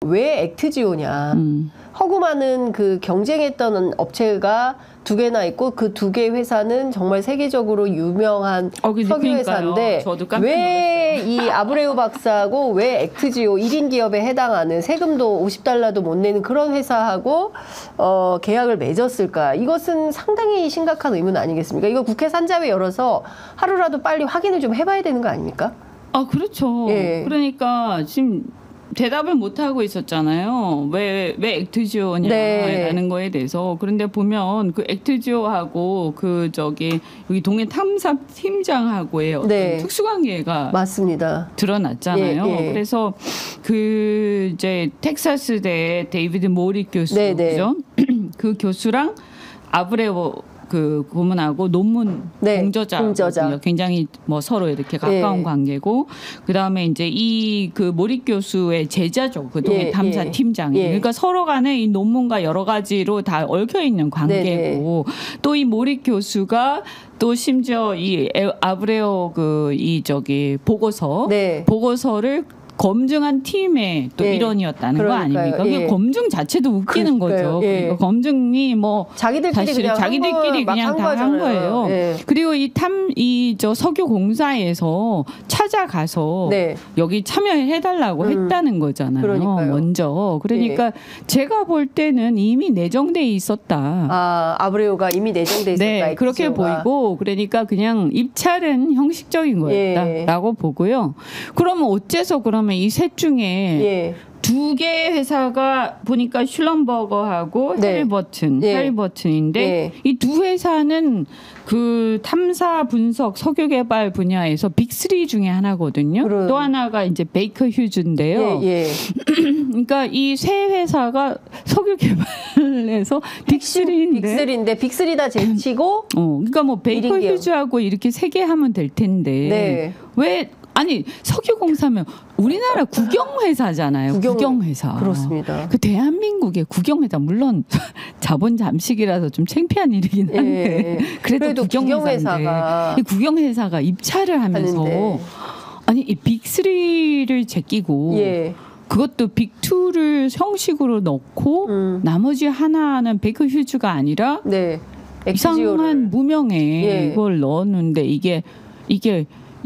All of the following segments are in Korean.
왜 액트지오냐. 허구 많은 그 경쟁했던 업체가 2개나 있고 그 2개 회사는 정말 세계적으로 유명한 석유 회사인데 왜 이 아브레우 박사하고 왜 액트지오 1인 기업에 해당하는 세금도 $50도 못 내는 그런 회사하고 계약을 맺었을까? 이것은 상당히 심각한 의문 아니겠습니까? 이거 국회 산자회 열어서 하루라도 빨리 확인을 좀 해봐야 되는 거 아닙니까? 아, 그렇죠. 예. 그러니까 지금 대답을 못 하고 있었잖아요. 왜 액트지오냐라는 네. 거에 대해서. 그런데 보면 그 액트지오하고 그 여기 동해 탐사 팀장하고의 어떤 네. 특수관계가 맞습니다. 드러났잖아요. 예, 예. 그래서 그 이제 텍사스대 데이비드 모리 교수죠. 네, 네. 그 교수랑 아브레오 그 고문하고 논문 네, 공저자 굉장히 뭐 서로 이렇게 가까운 예. 관계고 그다음에 이제 이 그 모리 교수의 제자죠. 그 동해 예, 탐사 예. 팀장이. 예. 그러니까 서로 간에 이 논문과 여러 가지로 다 얽혀 있는 관계고 또 이 모리 교수가 또 심지어 이 아브레오 그 이 보고서를 검증한 팀의 또 예. 일원이었다는 그러니까요. 거 아닙니까? 예. 그 검증 자체도 웃기는 그러니까요. 거죠. 예. 그러니까 검증이 뭐 자기들끼리 그냥 다 한 거예요. 예. 그리고 석유공사에서 찾아가서 네. 여기 참여해달라고 했다는 거잖아요. 그러니까요. 먼저. 그러니까 제가 볼 때는 이미 내정돼 있었다. 아, 아브레오가 이미 내정돼 있었다. 네, 그렇게 보이고 그러니까 그냥 입찰은 형식적인 거였다라고 보고요. 그러면 어째서 그러면 이 셋 중에 2개 회사가 보니까 슐럼버거하고 네. 해리버튼인데 이 2 회사는 그 탐사 분석 석유 개발 분야에서 빅3 중에 하나거든요. 또 하나가 이제 베이커 휴즈인데요. 그러니까 이 세 회사가 석유 개발에서 빅3인데 빅3 다 제치고 그러니까 뭐 베이커 휴즈하고 이렇게 3개 하면 될 텐데 왜 아니 석유공사면 우리나라 국영회사잖아요. 국영회사. 그렇습니다. 그 대한민국의 국영회사 물론 자본 잠식이라서 좀 창피한 일이긴 한데 그래도 국영회사가 이 국영회사가 입찰을 하면서 아니 이 빅3를 제끼고 그것도 빅2를 형식으로 넣고 나머지 하나는 베이커 휴즈가 아니라 이상한 무명에 이걸 넣었는데 이게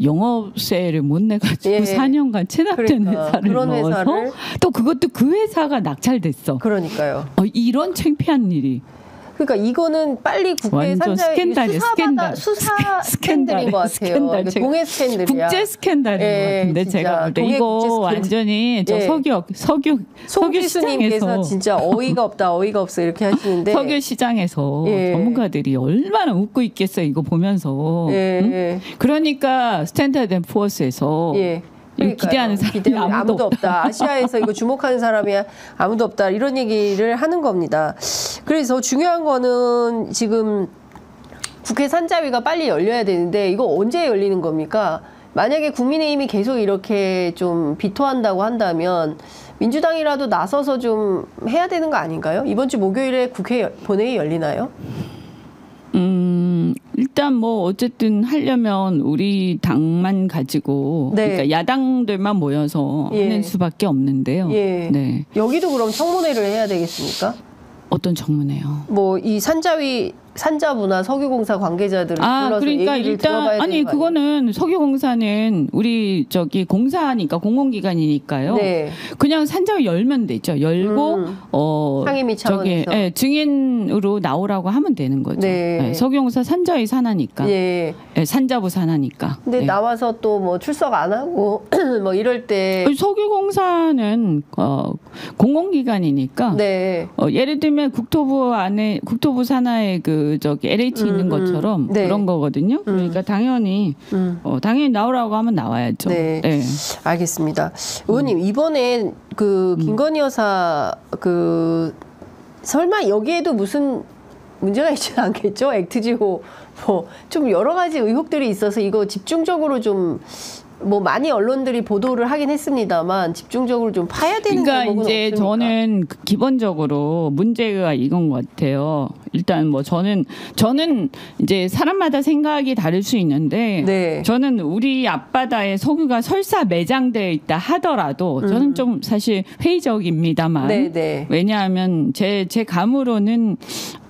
영업세를 못 내가지고 4년간 체납된 회사를 넣어서 또 그것도 그 회사가 낙찰됐어. 그러니까요. 이런 창피한 일이. 그러니까 이거는 빨리 국회 산자에 수사 스캔들인 것 같아요. 공해 스캔들이야. 국제 스캔들인 것 같은데 제가 볼 때 이거 완전히 저 석유 시장에서 진짜 어이가 없어 이렇게 하시는데 석유 시장에서 전문가들이 얼마나 웃고 있겠어요 이거 보면서. 응? 그러니까 스탠다드 앤 푸어스에서 기대하는 사람이 아무도 없다. 아시아에서 이거 주목하는 사람이 아무도 없다. 이런 얘기를 하는 겁니다. 그래서 중요한 거는 지금 국회 산자위가 빨리 열려야 되는데 이거 언제 열리는 겁니까? 만약에 국민의힘이 계속 이렇게 좀 비토한다고 한다면 민주당이라도 나서서 좀 해야 되는 거 아닌가요? 이번 주 목요일에 국회 본회의 열리나요? 일단 뭐 어쨌든 하려면 우리 당만 가지고 그러니까 야당들만 모여서 하는 수밖에 없는데요. 여기도 그럼 청문회를 해야 되겠습니까? 어떤 청문회요? 뭐 이 산자부나 석유공사 관계자들을 불러서 그러니까 얘기를 들어봐야 되는 거 그거는 석유공사는 우리 공사니까 공공기관이니까요. 그냥 산자위 열면 되죠. 열고 상임위 차원에서 증인으로 나오라고 하면 되는 거죠. 석유공사 산자위 산하니까. 산자부 산하니까. 근데 나와서 또 뭐 출석 안 하고 뭐 이럴 때 석유공사는 공공기관이니까. 예를 들면 국토부 산하에 LH 있는 것처럼 그런 거거든요. 그러니까 당연히 나오라고 하면 나와야죠. 알겠습니다. 의원님 이번에 그 김건희 여사 설마 여기에도 무슨 문제가 있지는 않겠죠? 액트지오 뭐 좀 여러 가지 의혹들이 있어서 이거 집중적으로 좀 뭐 많이 언론들이 보도를 하긴 했습니다만 집중적으로 좀 파야 되는 그러니까 대목은 이제 없습니까? 저는 기본적으로 문제가 이건 것 같아요. 일단 뭐 저는 이제 사람마다 생각이 다를 수 있는데 네. 저는 우리 앞바다에 석유가 설사 매장되어 있다 하더라도 저는 좀 사실 회의적입니다만 네. 왜냐하면 제 감으로는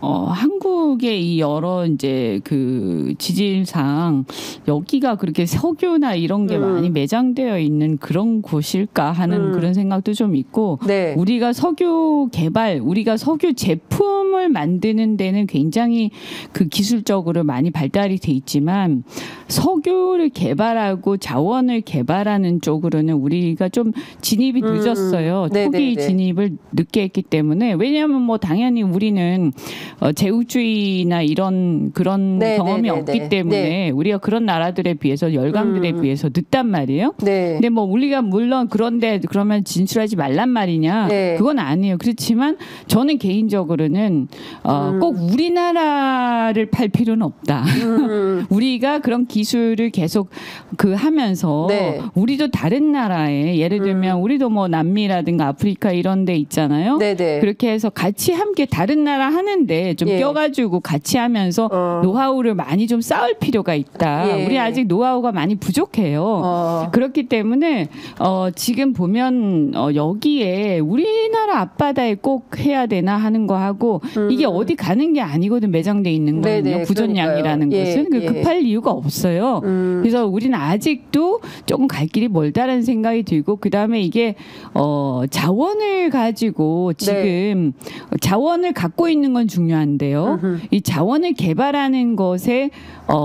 한국의 이 여러 이제 그 지질상 여기가 그렇게 석유나 이런 게 많이 매장되어 있는 그런 곳일까 하는 그런 생각도 좀 있고 네. 우리가 석유 개발, 우리가 석유 제품을 만드는 데는 굉장히 그 기술적으로 많이 발달이 돼 있지만 석유를 개발하고 자원을 개발하는 쪽으로는 우리가 좀 진입이 늦었어요. 초기 진입을 늦게 했기 때문에 왜냐하면 뭐 당연히 우리는 제국주의나 이런 그런 경험이 없기 때문에 우리가 그런 나라들에 비해서 열강들에 비해서 늦단 말이에요. 근데 뭐 우리가 물론 그런데 그러면 진출하지 말란 말이냐? 그건 아니에요. 그렇지만 저는 개인적으로는 꼭 우리나라를 팔 필요는 없다. 우리가 그런 기술을 계속 그 하면서 우리도 다른 나라에 예를 들면 우리도 뭐 남미라든가 아프리카 이런 데 있잖아요. 그렇게 해서 같이 함께 다른 나라 하는데 좀 껴가지고 같이 하면서 노하우를 많이 좀 쌓을 필요가 있다. 우리 아직 노하우가 많이 부족해요. 그렇기 때문에 지금 보면 여기에 우리나라 앞바다에 꼭 해야 되나 하는 거 하고 이게 어디 가는 게 아니거든. 매장돼 있는 거는요. 부전량이라는 것은 급할 이유가 없어요. 그래서 우리는 아직도 조금 갈 길이 멀다라는 생각이 들고 그다음에 이게 자원을 가지고 지금 자원을 갖고 있는 건 중요한데요. 이 자원을 개발하는 것에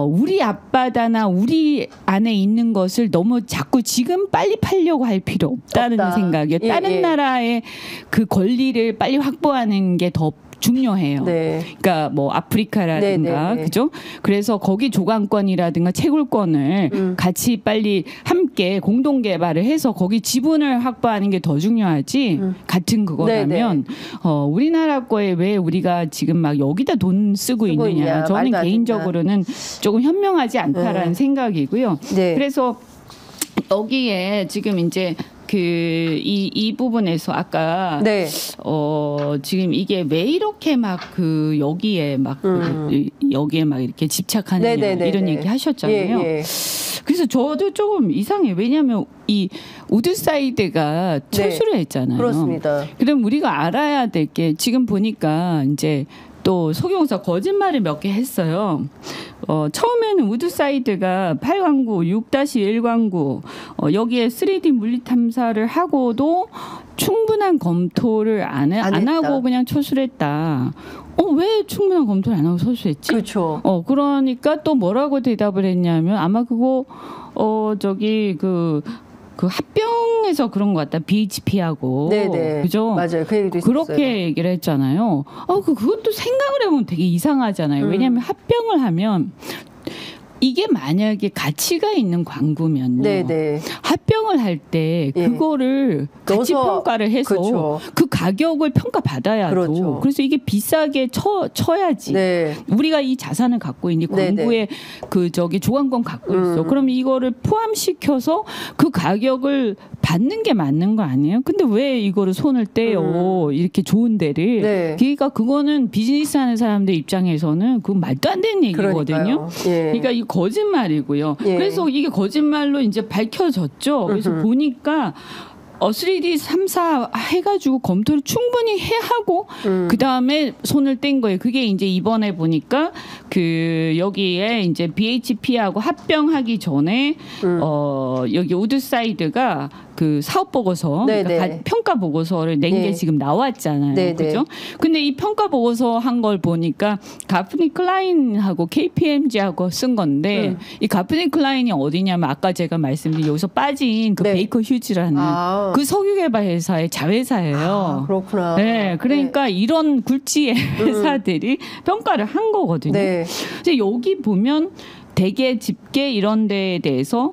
우리 앞바다나 우리 안에 있는 것을 너무 자꾸 지금 빨리 팔려고 할 필요 없다는 생각이에요. 다른 나라의 그 권리를 빨리 확보하는 게 더 중요해요. 그러니까 뭐 아프리카라든가 그죠? 그래서 거기 조강권이라든가 채굴권을 같이 빨리 함께 공동 개발을 해서 거기 지분을 확보하는 게 더 중요하지. 같은 그거라면 우리나라 거에 왜 우리가 지금 막 여기다 돈 쓰고 있느냐? 저는 개인적으로는 조금 현명하지 않다라는 생각이고요. 그래서 여기에 지금 이제 이 부분에서 아까 지금 이게 왜 이렇게 막 그 여기에 막 여기에 막 이렇게 집착하느냐 이런 얘기 하셨잖아요. 그래서 저도 조금 이상해. 왜냐하면 이 우드사이드가 철수를 했잖아요. 그렇습니다. 그럼 우리가 알아야 될 게 지금 보니까 이제 또 석유공사 거짓말을 몇 개 했어요. 처음에는 우드사이드가 8광구, 6-1광구 여기에 3D 물리 탐사를 하고도 충분한 검토를 안 하고 그냥 철수했다. 왜 충분한 검토를 안 하고 철수했지? 그렇죠. 그러니까 또 뭐라고 대답을 했냐면 아마 그거 저기 그 합병해서 그런 것 같다. BHP하고. 그죠? 맞아요. 그 얘기도 그렇게 있었어요. 얘기를 했잖아요. 그것도 생각을 해보면 되게 이상하잖아요. 왜냐하면 합병을 하면 이게 만약에 가치가 있는 광고면요. 합병을 할 때 그거를 가치 평가를 해서 그 가격을 평가받아야죠. 그래서 이게 비싸게 쳐야지. 우리가 이 자산을 갖고 있니 광고에 그 저기 조강권 갖고 있어. 그럼 이거를 포함시켜서 그 가격을 받는 게 맞는 거 아니에요? 근데 왜 이거를 손을 떼요? 이렇게 좋은 데를. 그러니까 그거는 비즈니스 하는 사람들 입장에서는 그건 말도 안 되는 얘기거든요. 그러니까 이 거짓말이고요. 그래서 이게 거짓말로 이제 밝혀졌죠. 그래서 보니까 3D 3사 해가지고 검토를 충분히 하고 그 다음에 손을 뗀 거예요. 그게 이제 이번에 보니까 그 여기에 이제 BHP하고 합병하기 전에 여기 우드사이드가 그 사업 보고서, 그러니까 평가 보고서를 낸 게 지금 나왔잖아요. 그죠? 근데 이 평가 보고서 한 걸 보니까 가프니 클라인하고 KPMG하고 쓴 건데 이 가프니 클라인이 어디냐면 아까 제가 말씀드린 여기서 빠진 그 베이커 휴즈라는 그 석유개발 회사의 자회사예요. 그렇구나. 그러니까 이런 굴지의 회사들이 평가를 한 거거든요. 근데 여기 보면 대개 집계 이런 데에 대해서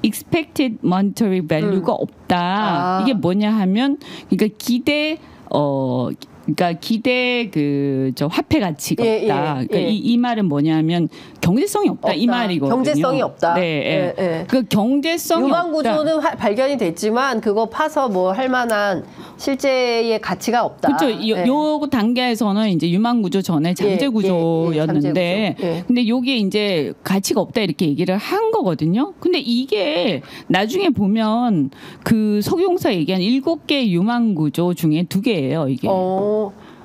expected monetary value가 없다. 이게 뭐냐 하면 그러니까 그러니까 기대 저 화폐 가치가 예, 없다. 예, 그러니까 예. 이 말은 뭐냐면 경제성이 없다. 이 말이거든요. 경제성이 없다. 네, 예. 예. 그 경제성이 유망 없다. 구조는 발견이 됐지만 그거 파서 뭐 할 만한 실제의 가치가 없다. 그렇죠. 요 단계에서는 이제 유망 구조 전에 잠재 구조였는데, 근데 요게 이제 가치가 없다 이렇게 얘기를 한 거거든요. 근데 이게 나중에 보면 그 석유공사 얘기한 7개 유망 구조 중에 2개예요. 이게.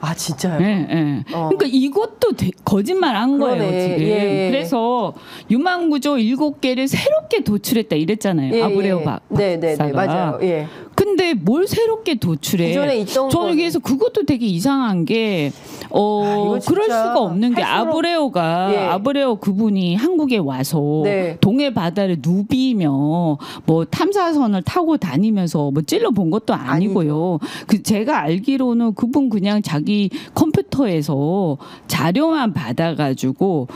아 진짜요? 네, 네. 그러니까 이것도 거짓말한 거예요 지금. 예. 그래서 유망구조 7개를 새롭게 도출했다 이랬잖아요. 아브레오 박사가. 네, 맞아요. 예. 근데 뭘 새롭게 도출해? 기존에 있던 저는 그래서 그것도 되게 이상한 게 그럴 수가 없는 게 아브레오 그분이 한국에 와서 동해 바다를 누비며 뭐 탐사선을 타고 다니면서 뭐 찔러본 것도 아니고요. 그 제가 알기로는 그분 그냥 자기 컴퓨터에서 자료만 받아가지고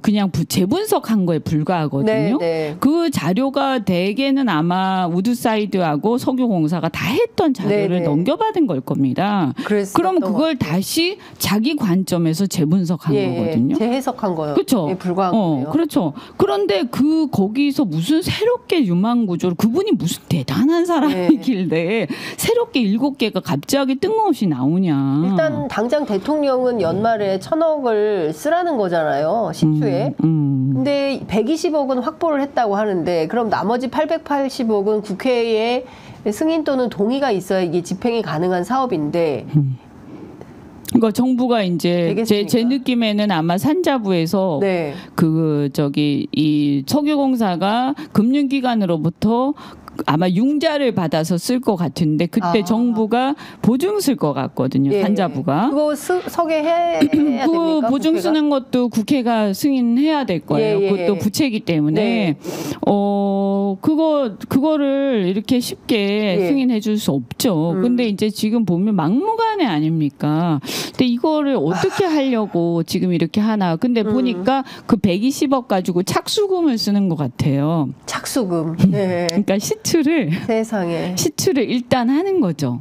그냥 재분석한 거에 불과하거든요. 그 자료가 대개는 아마 우드사이드하고 석유공사가 다 했던 자료를 넘겨받은 걸 겁니다. 그럼 그걸 다시 자기 관점에서 재분석한 거거든요. 재해석한 거예요. 그렇죠. 불과한 거예요. 그렇죠. 그런데 거기서 무슨 새롭게 유망 구조를 그분이 무슨 대단한 사람이길래 새롭게 7개가 갑자기 뜬금없이 나오냐. 일단 당장 대통령은 연말에 1,000억을 쓰라는 거잖아요. 시추에. 근데 120억은 확보를 했다고 하는데 그럼 나머지 880억은 국회에 승인 또는 동의가 있어야 이게 집행이 가능한 사업인데 그러니까 정부가 이제 제 느낌에는 아마 산자부에서 이 석유공사가 금융기관으로부터 아마 융자를 받아서 쓸 것 같은데 그때 정부가 보증 쓸 것 같거든요. 산자부가. 그거 서게해야 됩니까? 그 보증 국회가? 쓰는 것도 국회가 승인해야 될 거예요. 그것도 부채이기 때문에 그거를 이렇게 쉽게 승인해 줄 수 없죠. 근데 이제 지금 보면 막무가내 아닙니까? 근데 이거를 어떻게 하려고 지금 이렇게 하나. 근데 보니까 그 120억 가지고 착수금을 쓰는 것 같아요. 착수금. 그러니까 시추를 일단 하는 거죠.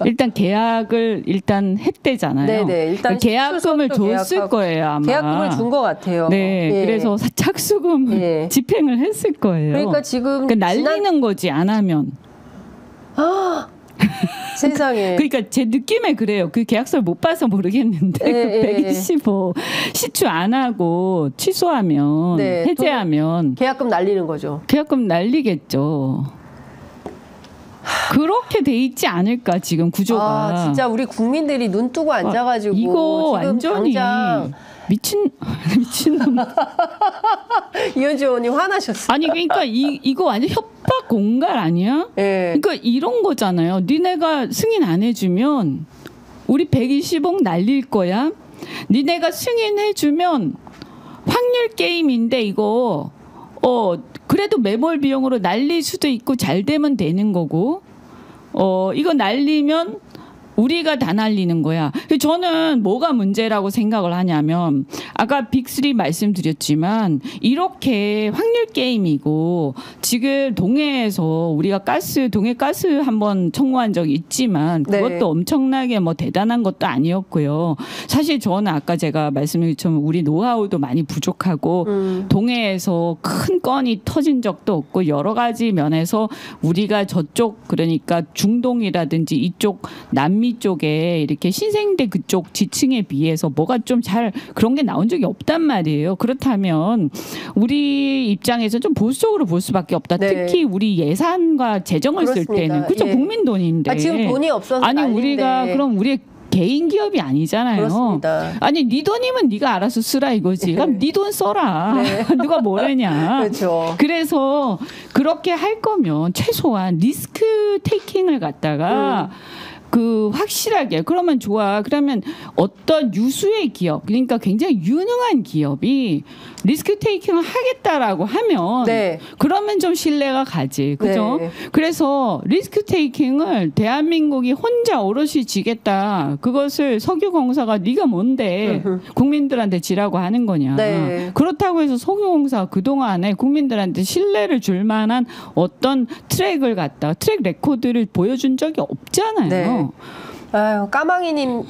일단 계약을 일단 했대잖아요. 일단 계약금을 줬을 거예요 아마. 계약금을 준 것 같아요. 그래서 착수금 집행을 했을 거예요. 그러니까 지금 날리는 거지 안 하면. 세상에. 그러니까 제 느낌에 그래요. 그 계약서를 못 봐서 모르겠는데 125 시추 안 하고 취소하면 해제하면 계약금 날리는 거죠. 계약금 날리겠죠. 그렇게 돼 있지 않을까 지금 구조가. 진짜 우리 국민들이 눈 뜨고 앉아가지고 이거 완전히 미친놈. 이현주 의원님 화나셨어요. 아니 그러니까 이거 완전 협박 공갈 아니야? 그러니까 이런 거잖아요. 니네가 승인 안 해주면 우리 120억 날릴 거야. 니네가 승인해주면 확률 게임인데 이거 그래도 매몰 비용으로 날릴 수도 있고 잘 되면 되는 거고 이거 날리면 우리가 다 날리는 거야. 저는 뭐가 문제라고 생각을 하냐면 아까 빅3 말씀드렸지만 이렇게 확률 게임이고 지금 동해에서 우리가 동해 가스 한번 청구한 적이 있지만 그것도 엄청나게 뭐 대단한 것도 아니었고요. 사실 저는 아까 제가 말씀드린 것처럼 우리 노하우도 많이 부족하고 동해에서 큰 건이 터진 적도 없고 여러 가지 면에서 우리가 저쪽 그러니까 중동이라든지 이쪽 남미 쪽에 이렇게 신생대 그쪽 지층에 비해서 뭐가 좀 잘 그런 게 나온 적이 없단 말이에요. 그렇다면 우리 입장에서 좀 보수적으로 볼 수밖에 없다. 특히 우리 예산과 재정을 쓸 때는 그렇죠. 국민 돈인데. 지금 돈이 없어서 아니 우리가 그럼 우리의 개인 기업이 아니잖아요. 그렇습니다. 아니 네 돈이면 네가 알아서 쓰라 이거지. 그럼 네 돈 써라. 누가 뭐래냐. 그렇죠. 그래서 그렇게 할 거면 최소한 리스크 테이킹을 갖다가 확실하게 그러면 좋아. 그러면 어떤 유수의 기업 그러니까 굉장히 유능한 기업이 리스크 테이킹을 하겠다라고 하면 그러면 좀 신뢰가 가지. 그죠? 그래서 리스크 테이킹을 대한민국이 혼자 오롯이 지겠다. 그것을 석유공사가 네가 뭔데 국민들한테 지라고 하는 거냐. 그렇다고 해서 석유공사가 그동안에 국민들한테 신뢰를 줄 만한 어떤 트랙 레코드를 보여준 적이 없잖아요. 아유,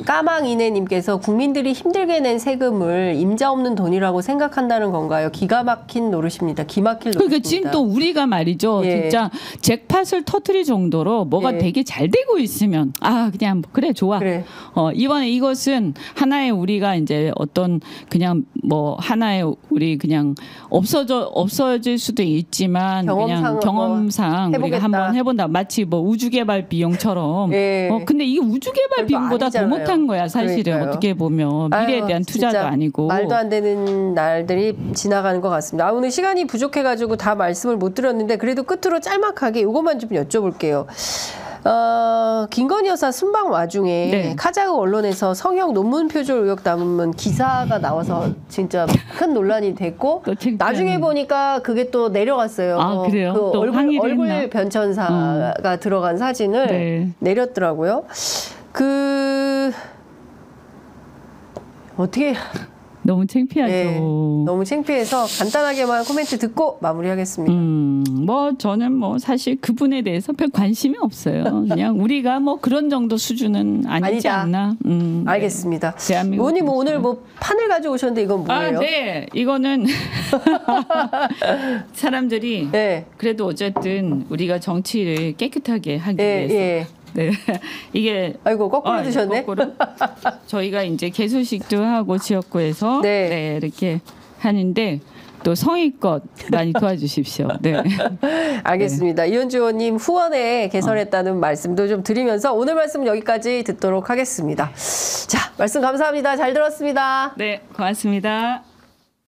까망이네님께서 국민들이 힘들게 낸 세금을 임자 없는 돈이라고 생각한다는 건가요? 기가 막힌 노릇입니다. 기막힐 노릇입니다. 그러니까 지금 또 우리가 말이죠. 예. 진짜 잭팟을 터뜨릴 정도로 뭐가 예. 되게 잘 되고 있으면 그냥 그래 좋아. 그래. 이번에 이것은 하나의 우리가 이제 어떤 그냥 뭐 하나의 우리 그냥 없어질 수도 있지만 그냥 경험상 우리가 한번 해본다. 마치 뭐 우주개발 비용처럼. 예. 근데 이게 우주개발 비용보다 더 못한 거야 사실은. 그러니까요. 어떻게 보면 미래에 대한 투자도 아니고. 말도 안 되는 날들이 지나가는 것 같습니다. 오늘 시간이 부족해가지고 다 말씀을 못 드렸는데 그래도 끝으로 짤막하게 이것만 좀 여쭤볼게요. 김건희 여사 순방 와중에 네. 카자흐 언론에서 성형 논문 표절 의혹 담은 기사가 나와서 진짜 큰 논란이 됐고 나중에 보니까 그게 또 내려갔어요. 그래요? 그 또 얼굴 변천사가 들어간 사진을 네. 내렸더라고요. 어떻게 너무 창피하죠. 네, 너무 창피해서 간단하게만 코멘트 듣고 마무리하겠습니다. 뭐 저는 뭐 사실 그분에 대해서 별 관심이 없어요. 그냥 우리가 뭐 그런 정도 수준은 아니지 않나. 알겠습니다. 네. 의원님 오늘 뭐 판을 가지고 오셨는데 이건 뭐예요? 네, 이거는 사람들이 네. 그래도 어쨌든 우리가 정치를 깨끗하게 하기 위해서. 네, 이게 아이고 거꾸로 드셨네. 거꾸로. 저희가 이제 개소식도 하고 지역구에서 네, 이렇게 하는데 또 성의껏 많이 도와주십시오. 네, 알겠습니다. 네. 이현주 의원님 후원에 개설했다는 말씀도 좀 드리면서 오늘 말씀 여기까지 듣도록 하겠습니다. 자, 말씀 감사합니다. 잘 들었습니다. 네, 고맙습니다.